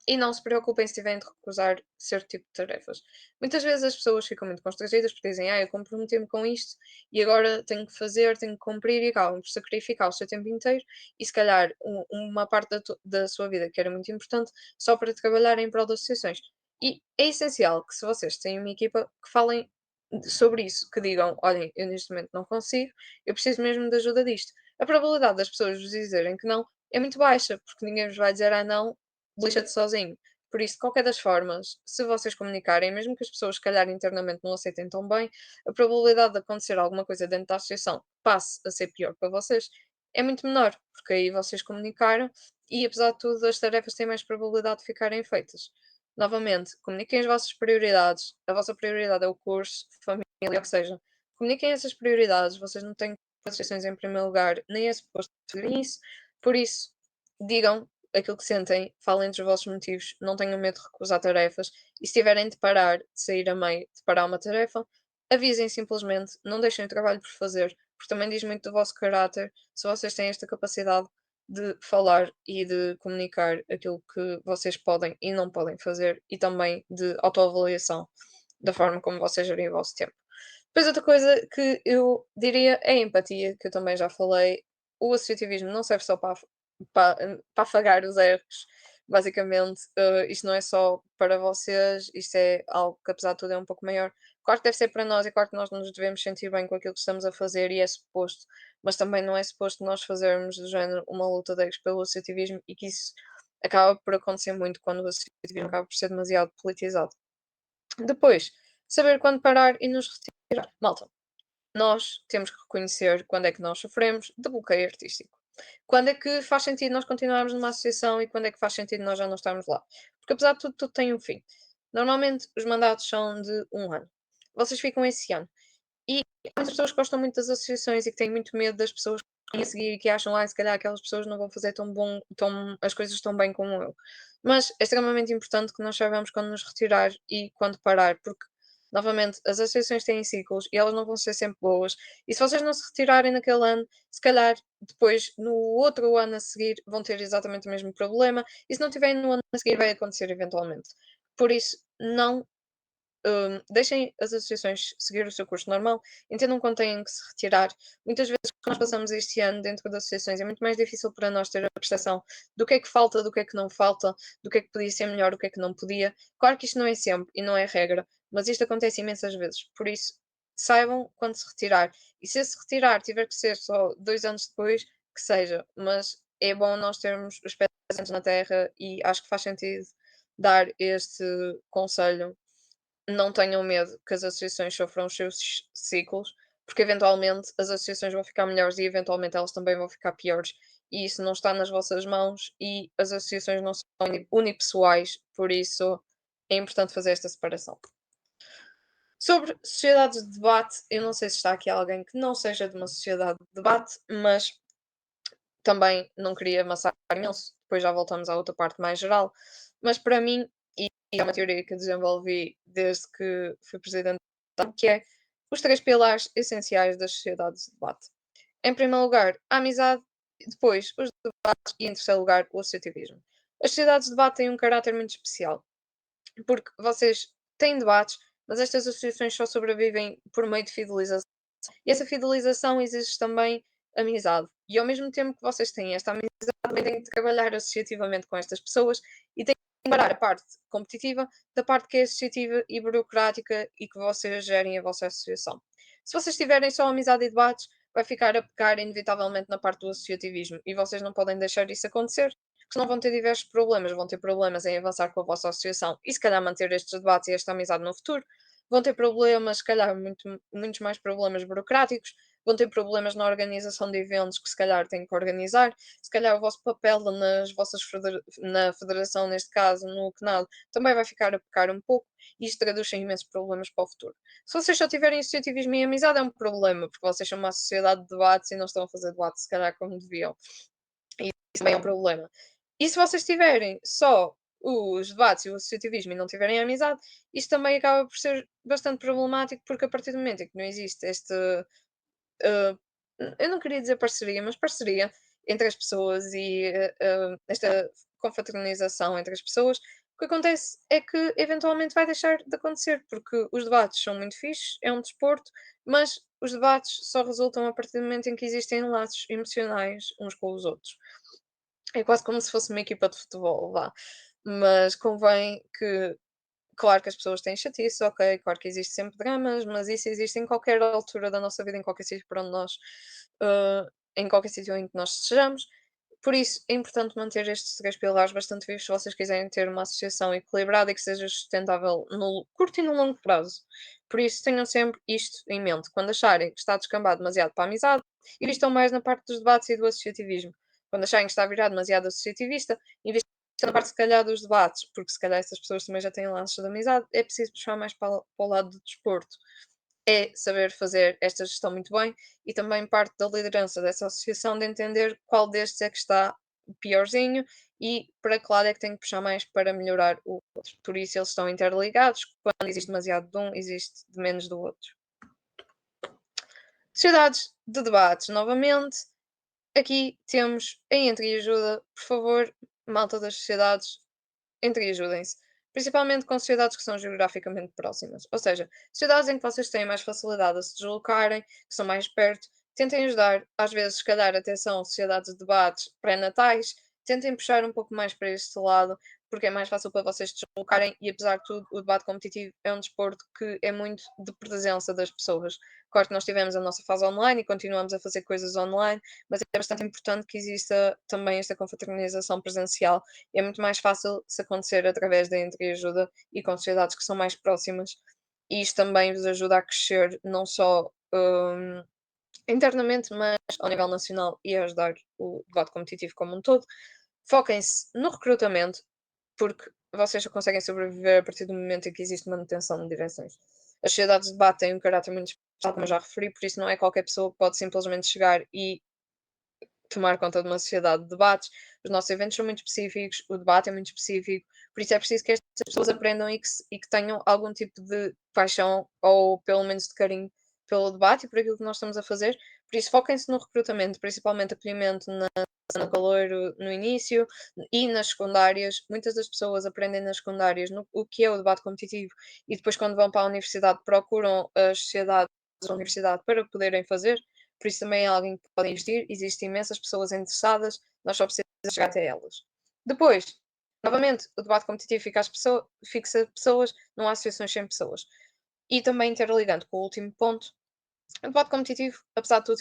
e não se preocupem se tiverem de recusar certo tipo de tarefas. Muitas vezes as pessoas ficam muito constrangidas porque dizem: eu comprometi-me com isto e agora tenho que fazer, tenho que cumprir e acabam por sacrificar o seu tempo inteiro e se calhar uma parte da sua vida que era muito importante só para trabalhar em prol das associações. E é essencial que se vocês têm uma equipa que falem sobre isso, que digam: olhem, eu neste momento não consigo, eu preciso mesmo de ajuda disto. A probabilidade das pessoas vos dizerem que não é muito baixa, porque ninguém vos vai dizer: "Ah, não, lixa-te sozinho". Por isso, de qualquer das formas, se vocês comunicarem, mesmo que as pessoas, se calhar, internamente não aceitem tão bem, a probabilidade de acontecer alguma coisa dentro da associação que passe a ser pior para vocês é muito menor, porque aí vocês comunicaram e, apesar de tudo, as tarefas têm mais probabilidade de ficarem feitas. Novamente, comuniquem as vossas prioridades. A vossa prioridade é o curso, família, o que seja. Comuniquem essas prioridades. Vocês não têm associações em primeiro lugar, nem é suposto fazerem isso. Por isso, digam aquilo que sentem, falem dos vossos motivos, não tenham medo de recusar tarefas e se tiverem de parar, de sair a meio, de parar uma tarefa, avisem simplesmente, não deixem o trabalho por fazer, porque também diz muito do vosso caráter se vocês têm esta capacidade de falar e de comunicar aquilo que vocês podem e não podem fazer e também de autoavaliação da forma como vocês gerem o vosso tempo. Depois outra coisa que eu diria é a empatia, que eu também já falei. O associativismo não serve só para afagar os erros, basicamente, isto não é só para vocês, isto é algo que apesar de tudo é um pouco maior. Claro que deve ser para nós e claro que nós nos devemos sentir bem com aquilo que estamos a fazer e é suposto, mas também não é suposto nós fazermos do género uma luta de egos pelo associativismo e que isso acaba por acontecer muito quando o associativismo acaba por ser demasiado politizado. Depois, saber quando parar e nos retirar. Malta, nós temos que reconhecer quando é que nós sofremos de bloqueio artístico. Quando é que faz sentido nós continuarmos numa associação e quando é que faz sentido nós já não estarmos lá. Porque apesar de tudo, tudo tem um fim. Normalmente os mandatos são de um ano. Vocês ficam esse ano. E há muitas pessoas que gostam muito das associações e que têm muito medo das pessoas que vêm a seguir e que acham, se calhar aquelas pessoas não vão fazer as coisas tão bem como eu. Mas é extremamente importante que nós saibamos quando nos retirar e quando parar, porque, novamente, as associações têm ciclos e elas não vão ser sempre boas. E se vocês não se retirarem naquele ano, se calhar depois, no outro ano a seguir, vão ter exatamente o mesmo problema. E se não tiverem no ano a seguir, vai acontecer eventualmente. Por isso, não deixem as associações seguir o seu curso normal, entendam quando têm que se retirar. Muitas vezes, o que nós passamos este ano dentro das associações é muito mais difícil para nós ter a percepção do que é que falta, do que é que não falta, do que é que podia ser melhor, do que é que não podia. Claro que isto não é sempre e não é regra, mas isto acontece imensas vezes. Por isso, saibam quando se retirar. E se retirar tiver que ser só 2 anos depois, que seja. Mas é bom nós termos os pés assentes na terra e acho que faz sentido dar este conselho. Não tenham medo que as associações sofram os seus ciclos, porque eventualmente as associações vão ficar melhores e eventualmente elas também vão ficar piores. E isso não está nas vossas mãos e as associações não são unipessoais, por isso é importante fazer esta separação. Sobre sociedades de debate, eu não sei se está aqui alguém que não seja de uma sociedade de debate, mas também não queria massacrar imenso, depois já voltamos à outra parte mais geral. Mas para mim, e é uma teoria que eu desenvolvi desde que fui presidente, que é os três pilares essenciais das sociedades de debate. Em primeiro lugar, a amizade, depois os debates e em terceiro lugar o associativismo. As sociedades de debate têm um caráter muito especial, porque vocês têm debates, mas estas associações só sobrevivem por meio de fidelização. E essa fidelização exige também amizade. E ao mesmo tempo que vocês têm esta amizade, também têm de trabalhar associativamente com estas pessoas e têm de separar a parte competitiva da parte que é associativa e burocrática e que vocês gerem a vossa associação. Se vocês tiverem só amizade e debates, vai ficar a pecar inevitavelmente na parte do associativismo e vocês não podem deixar isso acontecer, porque senão vão ter diversos problemas, vão ter problemas em avançar com a vossa associação e se calhar manter estes debates e esta amizade no futuro, vão ter problemas, se calhar muitos mais problemas burocráticos, vão ter problemas na organização de eventos que se calhar têm que organizar, se calhar o vosso papel na federação, neste caso, no CNAD, também vai ficar a pecar um pouco e isto traduz em imensos problemas para o futuro. Se vocês só tiverem associativismo e amizade é um problema, porque vocês são uma sociedade de debates e não estão a fazer debate se calhar como deviam. E isso também é um problema. E se vocês tiverem só os debates e o associativismo e não tiverem amizade, isto também acaba por ser bastante problemático, porque a partir do momento em que não existe este, uh, eu não queria dizer parceria, mas parceria entre as pessoas e esta confraternização entre as pessoas, o que acontece é que eventualmente vai deixar de acontecer, porque os debates são muito fixes, é um desporto, mas os debates só resultam a partir do momento em que existem laços emocionais uns com os outros. É quase como se fosse uma equipa de futebol, vá. Mas convém que, claro que as pessoas têm chatice, ok, claro que existe sempre dramas, mas isso existe em qualquer altura da nossa vida, em qualquer sítio para onde nós, eh, em qualquer sítio em que nós estejamos. Por isso, é importante manter estes três pilares bastante vivos se vocês quiserem ter uma associação equilibrada e que seja sustentável no curto e no longo prazo. Por isso, tenham sempre isto em mente. Quando acharem que está a descambar demasiado para a amizade, investam mais na parte dos debates e do associativismo. Quando acharem que está a virar demasiado associativista, investam na parte, se calhar, dos debates, porque se calhar essas pessoas também já têm laços de amizade, é preciso puxar mais para o lado do desporto. É saber fazer esta gestão muito bem e também parte da liderança dessa associação de entender qual destes é que está piorzinho e para que lado é que tem que puxar mais para melhorar o outro. Por isso eles estão interligados, quando existe demasiado de um, existe de menos do outro. Sociedades de debates, novamente. Aqui temos em entreajuda, por favor, malta das sociedades, entreajudem-se. Principalmente com sociedades que são geograficamente próximas. Ou seja, sociedades em que vocês têm mais facilidade a se deslocarem, que são mais perto, tentem ajudar, às vezes, se calhar, até são sociedades de debates pré-natais, tentem puxar um pouco mais para este lado, porque é mais fácil para vocês se deslocarem e, apesar de tudo, o debate competitivo é um desporto que é muito de presença das pessoas. Claro que nós tivemos a nossa fase online e continuamos a fazer coisas online, mas é bastante importante que exista também esta confraternização presencial. É muito mais fácil se acontecer através da entreajuda e com sociedades que são mais próximas. E isto também vos ajuda a crescer, não só internamente, mas ao nível nacional e a ajudar o debate competitivo como um todo. Foquem-se no recrutamento, porque vocês só conseguem sobreviver a partir do momento em que existe manutenção de direções. As sociedades de debate têm um caráter muito especial, como eu já referi, por isso não é qualquer pessoa que pode simplesmente chegar e tomar conta de uma sociedade de debates. Os nossos eventos são muito específicos, o debate é muito específico, por isso é preciso que estas pessoas aprendam e que tenham algum tipo de paixão ou pelo menos de carinho pelo debate e por aquilo que nós estamos a fazer. Por isso, foquem-se no recrutamento, principalmente acolhimento no caloiro no início e nas secundárias. Muitas das pessoas aprendem nas secundárias o que é o debate competitivo e depois, quando vão para a universidade, procuram as sociedades da universidade para poderem fazer. Por isso, também é alguém que pode investir. Existem imensas pessoas interessadas, nós só precisamos chegar até elas. Depois, novamente, o debate competitivo fixa pessoas, não há associações sem pessoas. E também interligando com o último ponto, o debate competitivo, apesar de tudo,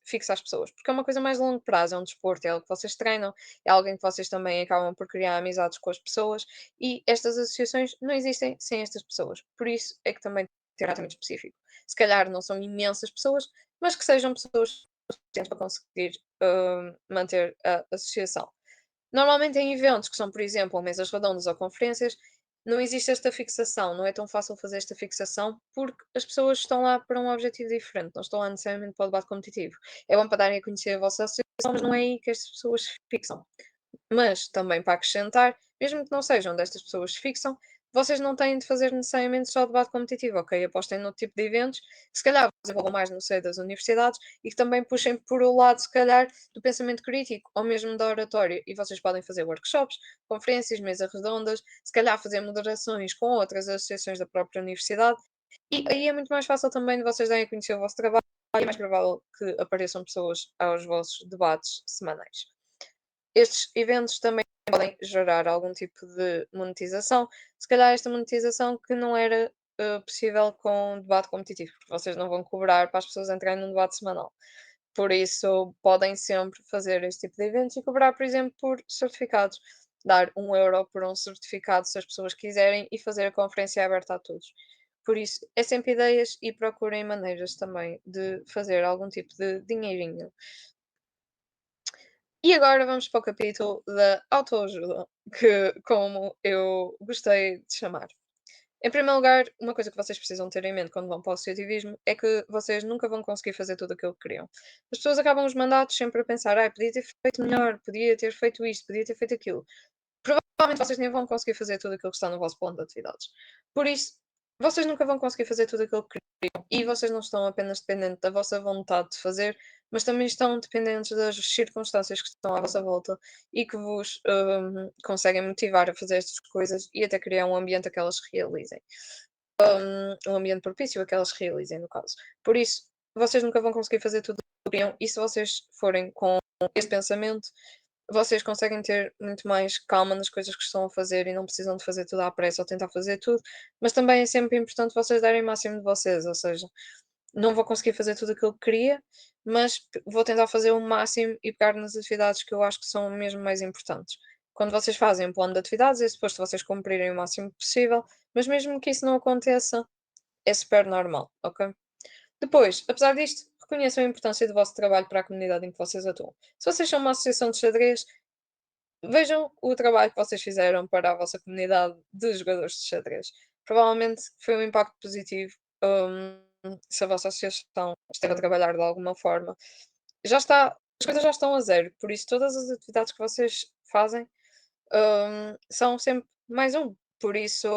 fixa as pessoas, porque é uma coisa mais a longo prazo, é um desporto, é algo que vocês treinam, é alguém que vocês também acabam por criar amizades com as pessoas e estas associações não existem sem estas pessoas. Por isso é que também tem um tratamento específico. Se calhar não são imensas pessoas, mas que sejam pessoas suficientes para conseguir manter a associação. Normalmente em eventos que são, por exemplo, mesas redondas ou conferências, não existe esta fixação, não é tão fácil fazer esta fixação, porque as pessoas estão lá para um objetivo diferente, não estão lá necessariamente para o debate competitivo. É bom para darem a conhecer a vossa associação, mas não é aí que estas pessoas fixam. Mas também para acrescentar, mesmo que não sejam destas pessoas que fixam, vocês não têm de fazer necessariamente só debate competitivo, ok? Apostem no tipo de eventos que se calhar desenvolvam mais no seio das universidades e que também puxem por o lado, se calhar, do pensamento crítico ou mesmo da oratória. E vocês podem fazer workshops, conferências, mesas redondas, se calhar fazer moderações com outras associações da própria universidade. E aí é muito mais fácil também de vocês darem a conhecer o vosso trabalho e é mais provável que apareçam pessoas aos vossos debates semanais. Estes eventos também podem gerar algum tipo de monetização, se calhar esta monetização que não era possível com o debate competitivo, porque vocês não vão cobrar para as pessoas entrarem num debate semanal. Por isso, podem sempre fazer este tipo de eventos e cobrar, por exemplo, por certificados. Dar 1 euro por um certificado se as pessoas quiserem e fazer a conferência aberta a todos. Por isso, é sempre ideias e procurem maneiras também de fazer algum tipo de dinheirinho. E agora vamos para o capítulo da autoajuda, que como eu gostei de chamar. Em primeiro lugar, uma coisa que vocês precisam ter em mente quando vão para o associativismo é que vocês nunca vão conseguir fazer tudo aquilo que queriam. As pessoas acabam os mandatos sempre a pensar, podia ter feito melhor, podia ter feito isto, podia ter feito aquilo. Provavelmente vocês nem vão conseguir fazer tudo aquilo que está no vosso plano de atividades. Por isso, vocês nunca vão conseguir fazer tudo aquilo que queriam. E vocês não estão apenas dependentes da vossa vontade de fazer, mas também estão dependentes das circunstâncias que estão à vossa volta e que vos conseguem motivar a fazer estas coisas e até criar um ambiente a que elas realizem. Um ambiente propício a que elas realizem, no caso. Por isso, vocês nunca vão conseguir fazer tudo o que queriam e se vocês forem com esse pensamento, vocês conseguem ter muito mais calma nas coisas que estão a fazer e não precisam de fazer tudo à pressa ou tentar fazer tudo, mas também é sempre importante vocês darem o máximo de vocês, ou seja, não vou conseguir fazer tudo aquilo que queria, mas vou tentar fazer o máximo e pegar nas atividades que eu acho que são mesmo mais importantes. Quando vocês fazem um plano de atividades, é suposto vocês cumprirem o máximo possível, mas mesmo que isso não aconteça, é super normal, ok? Depois, apesar disto, reconheçam a importância do vosso trabalho para a comunidade em que vocês atuam. Se vocês são uma associação de xadrez, vejam o trabalho que vocês fizeram para a vossa comunidade de jogadores de xadrez. Provavelmente foi um impacto positivo, se a vossa associação esteve a trabalhar de alguma forma. Já está, as coisas já estão a zero, por isso todas as atividades que vocês fazem, são sempre mais um. Por isso,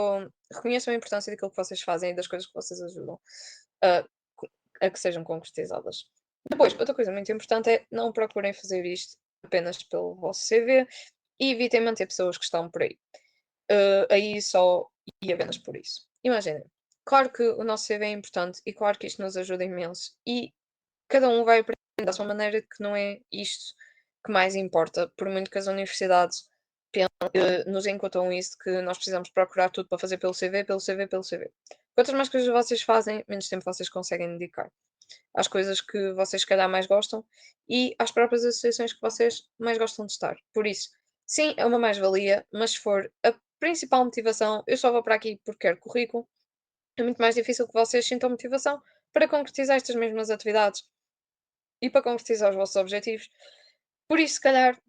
reconheçam a importância daquilo que vocês fazem e das coisas que vocês ajudam a, a que sejam concretizadas. Depois, outra coisa muito importante é não procurem fazer isto apenas pelo vosso CV e evitem manter pessoas que estão por aí. Aí só e apenas por isso. Imaginem, claro que o nosso CV é importante e claro que isto nos ajuda imenso e cada um vai aprender da sua maneira que não é isto que mais importa, por muito que as universidades nos incutam isso, que nós precisamos procurar tudo para fazer pelo CV, pelo CV, pelo CV. Quantas mais coisas vocês fazem, menos tempo vocês conseguem dedicar às coisas que vocês se calhar mais gostam e às próprias associações que vocês mais gostam de estar. Por isso, sim, é uma mais-valia, mas se for a principal motivação, eu só vou para aqui porque quero currículo, é muito mais difícil que vocês sintam motivação para concretizar estas mesmas atividades e para concretizar os vossos objetivos. Por isso, se calhar,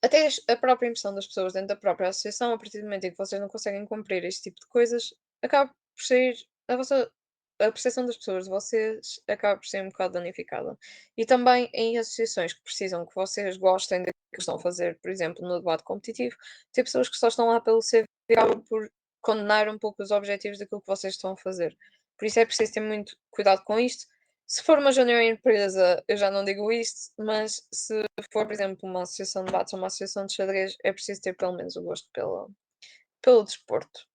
até a própria impressão das pessoas dentro da própria associação, a partir do momento em que vocês não conseguem cumprir este tipo de coisas, acaba por ser a percepção das pessoas de vocês acaba por ser um bocado danificada. E também em associações que precisam que vocês gostem daquilo que estão a fazer, por exemplo, no debate competitivo, ter pessoas que só estão lá pelo CV acabam por condenar um pouco os objetivos daquilo que vocês estão a fazer. Por isso é preciso ter muito cuidado com isto. Se for uma junior empresa, eu já não digo isto, mas se for, por exemplo, uma associação de debates ou uma associação de xadrez, é preciso ter pelo menos o gosto pelo desporto.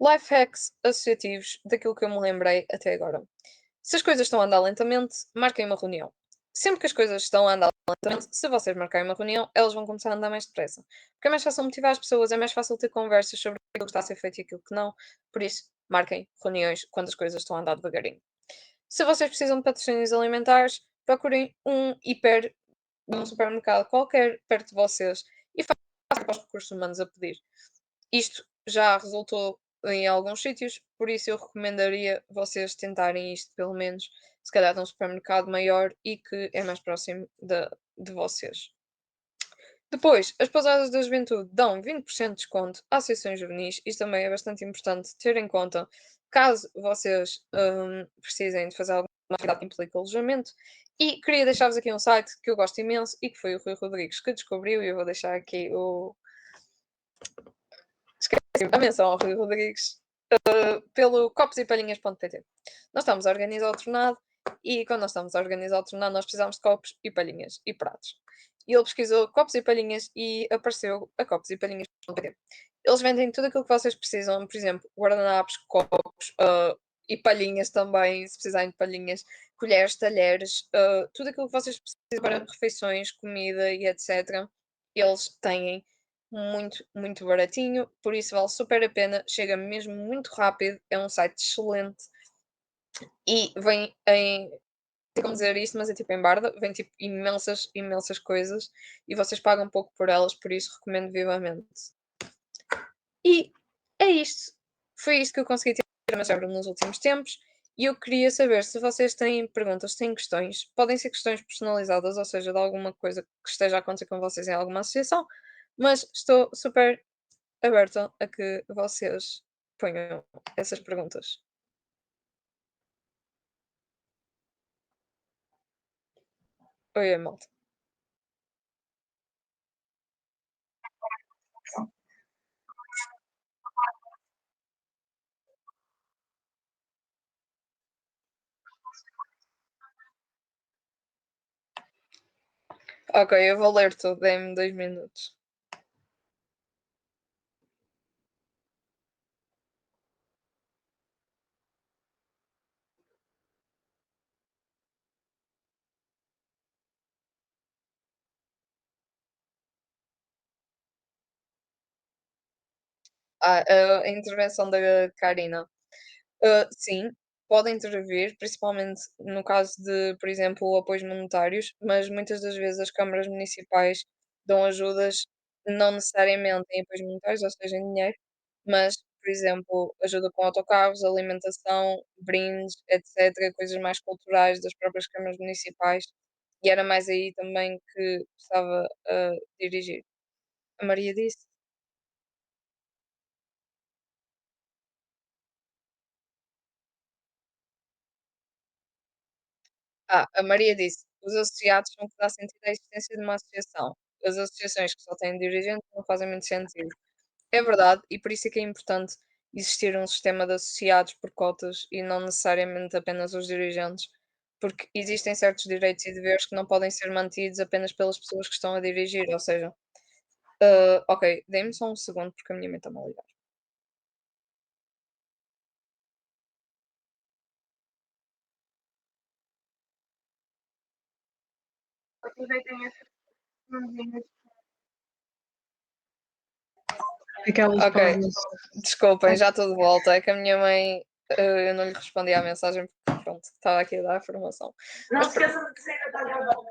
Life hacks associativos daquilo que eu me lembrei até agora. Se as coisas estão a andar lentamente, marquem uma reunião. Sempre que as coisas estão a andar lentamente, se vocês marcarem uma reunião, elas vão começar a andar mais depressa. Porque é mais fácil motivar as pessoas, é mais fácil ter conversas sobre aquilo que está a ser feito e aquilo que não. Por isso, marquem reuniões quando as coisas estão a andar devagarinho. Se vocês precisam de patrocínios alimentares, procurem um hiper num supermercado qualquer perto de vocês e façam para os recursos humanos a pedir. Isto já resultou em alguns sítios, por isso eu recomendaria vocês tentarem isto pelo menos, se calhar num supermercado maior e que é mais próximo de vocês. Depois, as pousadas da juventude dão 20% de desconto às sessões juvenis. Isto também é bastante importante ter em conta, caso vocês precisem de fazer alguma atividade que implique alojamento. E queria deixar-vos aqui um site que eu gosto imenso e que foi o Rui Rodrigues que descobriu, e eu vou deixar aqui a menção ao Rui Rodrigues pelo coposePalhinhas.pt. Nós estamos a organizar o tornado e quando nós estamos a organizar o tornado nós precisamos de copos e palhinhas e pratos. E ele pesquisou copos e palhinhas e apareceu a coposePalhinhas.pt. Eles vendem tudo aquilo que vocês precisam, por exemplo, guardanapos, copos e palhinhas também, se precisarem de palhinhas, colheres, talheres, tudo aquilo que vocês precisam para refeições, comida e etc. Eles têm muito, muito baratinho, por isso vale super a pena, chega mesmo muito rápido, é um site excelente e vem em, não sei como dizer isto, mas é tipo em barda, vem tipo imensas, imensas coisas e vocês pagam pouco por elas, por isso recomendo vivamente. E é isto. Foi isto que eu consegui ter mais sobre nos últimos tempos. E eu queria saber se vocês têm perguntas, têm questões. Podem ser questões personalizadas, ou seja, de alguma coisa que esteja a acontecer com vocês em alguma associação, mas estou super aberta a que vocês ponham essas perguntas. Oi, malta. Ok, eu vou ler tudo, dê-me 2 minutos. A intervenção da Karina. Sim, podem intervir, principalmente no caso de, por exemplo, apoios monetários, mas muitas das vezes as câmaras municipais dão ajudas, não necessariamente em apoios monetários, ou seja, em dinheiro, mas, por exemplo, ajuda com autocarros, alimentação, brindes, etc., coisas mais culturais das próprias câmaras municipais, e era mais aí também que estava a dirigir. A Maria disse? A Maria disse: "Os associados são o que dá sentido à existência de uma associação. As associações que só têm dirigentes não fazem muito sentido". É verdade, e por isso é que é importante existir um sistema de associados por cotas e não necessariamente apenas os dirigentes, porque existem certos direitos e deveres que não podem ser mantidos apenas pelas pessoas que estão a dirigir, ou seja, ok, dê-me só um segundo porque a minha mãe está-me a ligar. Aquelas Ok, pausas. desculpem, já estou de volta. É que a minha mãe, eu não lhe respondi à mensagem porque, pronto, estava aqui a dar a formação. Não Mas se esqueçam de dizer que está gravando.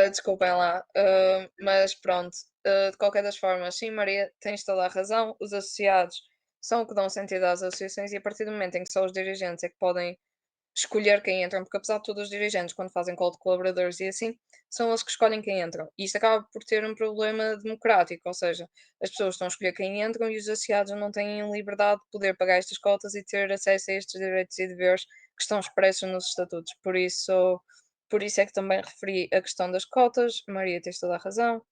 desculpem lá, mas pronto, de qualquer das formas, sim, Maria, tens toda a razão. Os associados são o que dão sentido às associações e a partir do momento em que só os dirigentes é que podem escolher quem entram, porque apesar de todos os dirigentes, quando fazem call de colaboradores e assim, são eles que escolhem quem entram. E isto acaba por ter um problema democrático, ou seja, as pessoas estão a escolher quem entram e os associados não têm liberdade de poder pagar estas cotas e ter acesso a estes direitos e deveres que estão expressos nos estatutos. Por isso é que também referi a questão das cotas. Maria, tens toda a razão.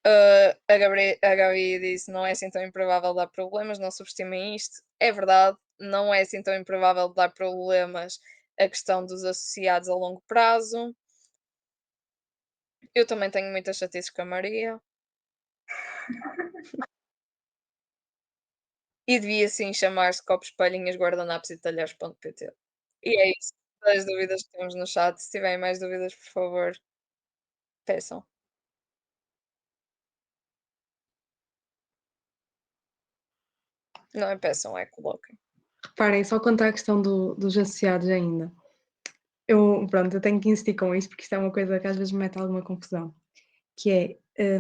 A Gabi disse: não é assim tão improvável dar problemas, não subestimem isto. é verdade, não é assim tão improvável de dar problemas a questão dos associados a longo prazo. Eu também tenho muitas chatices com a Maria. E devia sim chamar-se Copos, Palhinhas, Guardanapos e Talheres.pt. E é isso, as dúvidas que temos no chat. Se tiverem mais dúvidas, por favor, peçam. Não é peçam, é coloquem. Reparem, só quanto à questão dos associados ainda. Eu tenho que insistir com isto, porque isto é uma coisa que às vezes me mete alguma confusão, que é,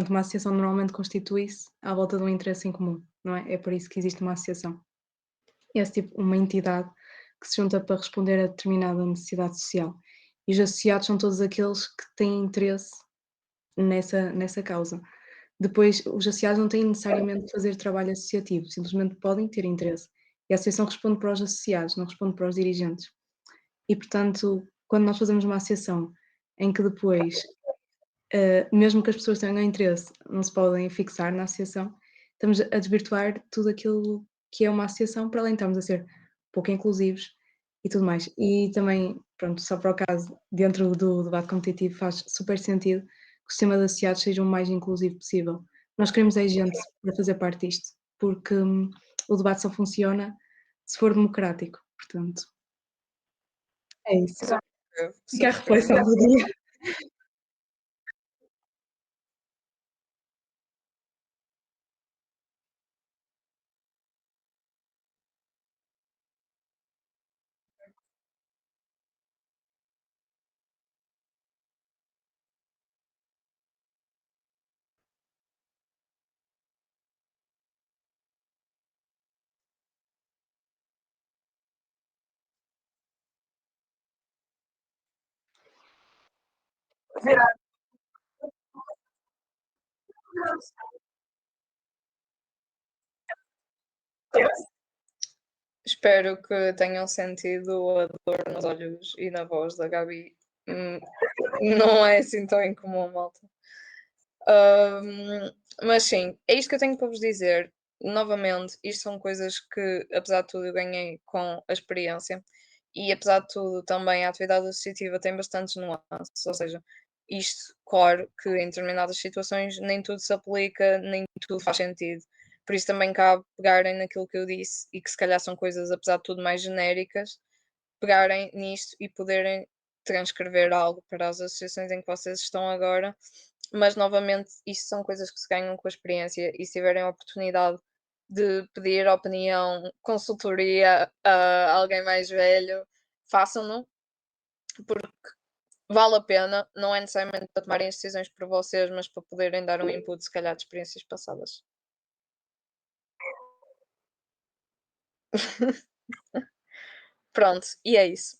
uma associação normalmente constitui-se à volta de um interesse em comum, não é? É por isso que existe uma associação. Esse tipo, uma entidade que se junta para responder a determinada necessidade social. E os associados são todos aqueles que têm interesse nessa causa. Depois, os associados não têm necessariamente de fazer trabalho associativo, simplesmente podem ter interesse. E a associação responde para os associados, não responde para os dirigentes. E, portanto, quando nós fazemos uma associação em que depois, mesmo que as pessoas tenham interesse, não se podem fixar na associação, estamos a desvirtuar tudo aquilo que é uma associação, para além de estarmos a ser pouco inclusivos e tudo mais. E também, pronto, só para o caso, dentro do debate competitivo, faz super sentido que o sistema de associados seja o mais inclusivo possível. Nós queremos é gente para fazer parte disto, porque o debate só funciona se for democrático, portanto. É isso. Fica a reflexão do dia. Espero que tenham sentido a dor nos olhos e na voz da Gabi. Hum, não é assim tão incomum, malta. Mas sim, é isto que eu tenho para vos dizer. Novamente, isto são coisas que, apesar de tudo, eu ganhei com a experiência. E apesar de tudo, também a atividade associativa tem bastantes nuances. Ou seja, isto, claro, que em determinadas situações nem tudo se aplica, nem tudo faz sentido. Por isso também cabe pegarem naquilo que eu disse e que se calhar são coisas, apesar de tudo, mais genéricas, pegarem nisto e poderem transcrever algo para as associações em que vocês estão agora, mas novamente isto são coisas que se ganham com a experiência e se tiverem a oportunidade de pedir opinião, consultoria a alguém mais velho, façam-no, porque vale a pena, não é necessariamente para tomarem as decisões por vocês, mas para poderem dar um input, se calhar, de experiências passadas. Pronto, e é isso.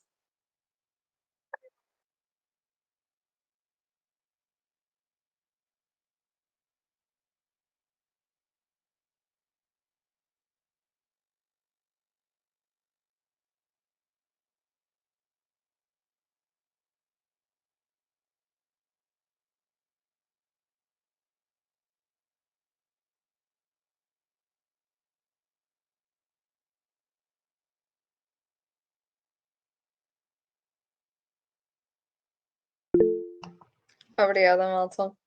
Obrigada, malta.